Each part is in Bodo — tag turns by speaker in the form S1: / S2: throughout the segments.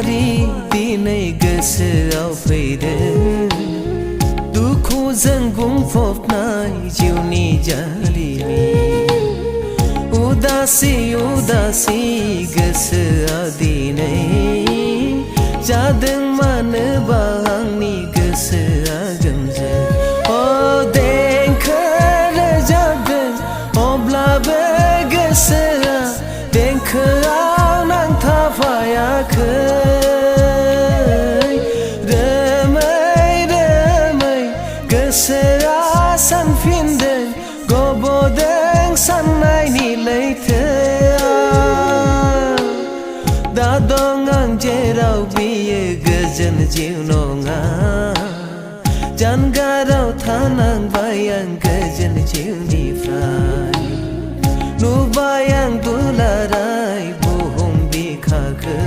S1: फारि दिनै गोसोआव फैदों दुखुजों बुंफबनाय जिउनि जारिमिन उदासि उदासि गोसोआ दिनै जादों मानोबा आंनि गोसोआ गोमजोर देंखो रोजाबदों अब्लाबो गोसोआ देंखोआव नांथाफायाखै रोमै रोमै गोसोआ सानफिनदों गब'दों साननायनि लैथोआव दा दं आं जेराव बियो गोजोन जिउ नङा जानगाराव थानांबाय आं गोजोन जिउनिफ्राय नुबाय आं दुलाराय बुहुम बिखाखौ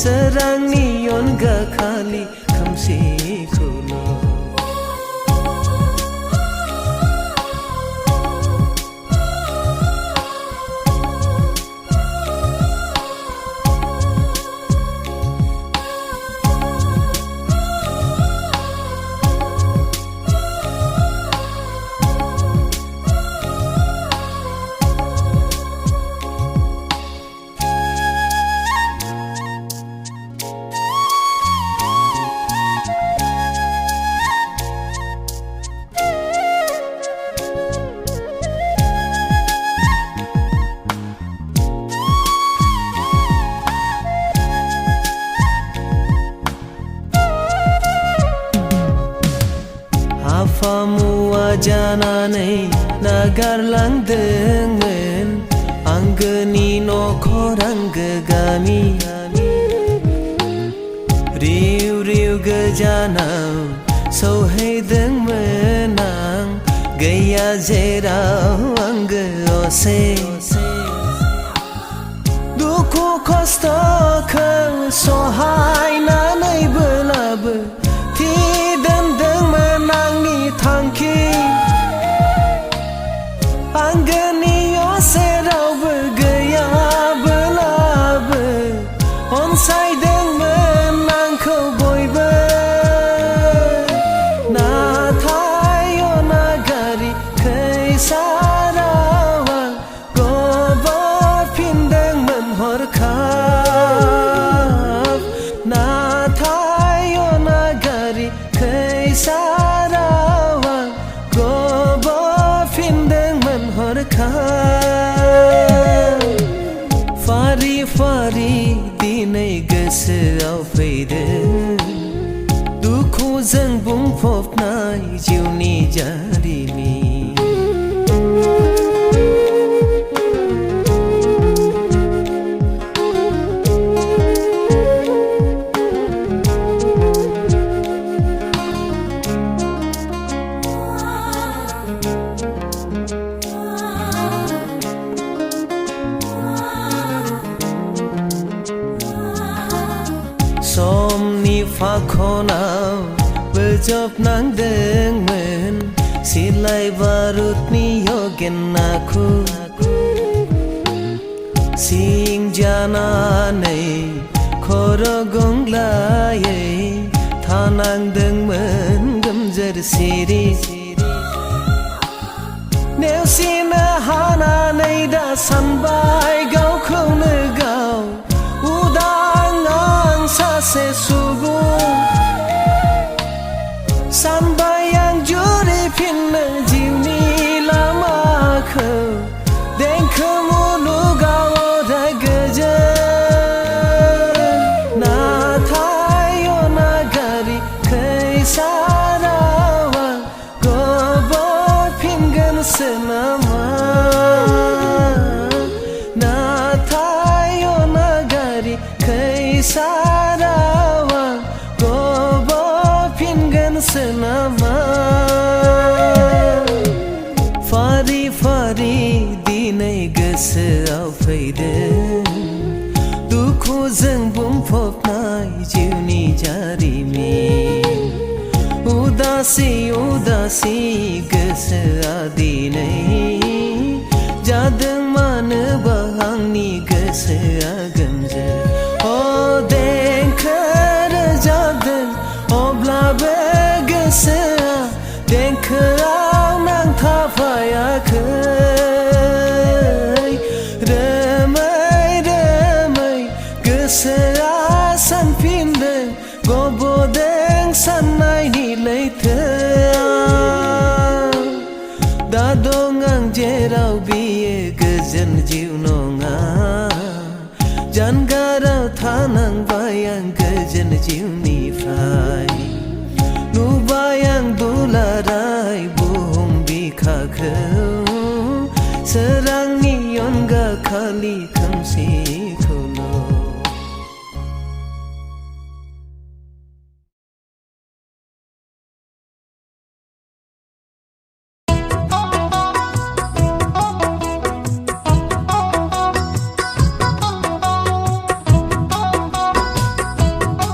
S1: सोरांनि अनगा खालि खोमसिखौल' आफा मुवा जानानै नागारलांदोंमोन आंगोनि नखर आंगो गामि रिउ रिउ गोजानाव सौहैदोंमोन आं गैया जेराव आंगो असे दुखु खस्थ'खौ सहायनानैब्लाबो दोनदोंमोन आंनि थांखि आंगोनि सेरावबो गैयाब्लाबो अनसायदोंमोन आंखौ बयबो नाथाय अनागारि खैसाराव आं गब'फिनदोंमोन हरखाब नाथाय अनागारि खैसाराव आं गब'फिनदोंमोन हरखाब फारि फारि दिनै गोसोआव फैदों दुखुजों बुंफबनाय जिउनि जारिमिन समनि फाखनाव बोजबनांदोंमोन सिलाइ बारुदनि अगेन आखु सिं जानानै खर' गंग्लायै थानांदोंमोन गोमजोर सिरि नेवसिनो हानानै दा सानबाय गावखौनो गाव उदां आं सासे सुबुं सानबाय आं जुरिफिननो जिउनि लामाखौ देंखो मुलुगाव अराय गोजोन नाथाय अनागारि खैसाराव आं गब'फिनगोनसो नामा नाथाय अनागारि खैसाराव आं गब'फिनगोनसो नामा फारि फारि दिनै गोसोआव फैदों दुखुजों बुंफबनाय जिउनि जारिमिन उदासि उदासि गोसोआ दिनै जादों मानोबा आंनि गोसोआ गोमजोर गोसोआ देंखोआव नांथाफायाखै रोमै रोमै गोसोआ सानफिनदों गब'दों साननायनि लैथोआव दा दं आं जेराव बियो गोजोन जिउ नङा जानगाराव थानांबाय आं गोजोन जिउनिफ्राय नुबाय आं दुलाराय बुहुम बिखाखौ सोरांनि अनगा खालि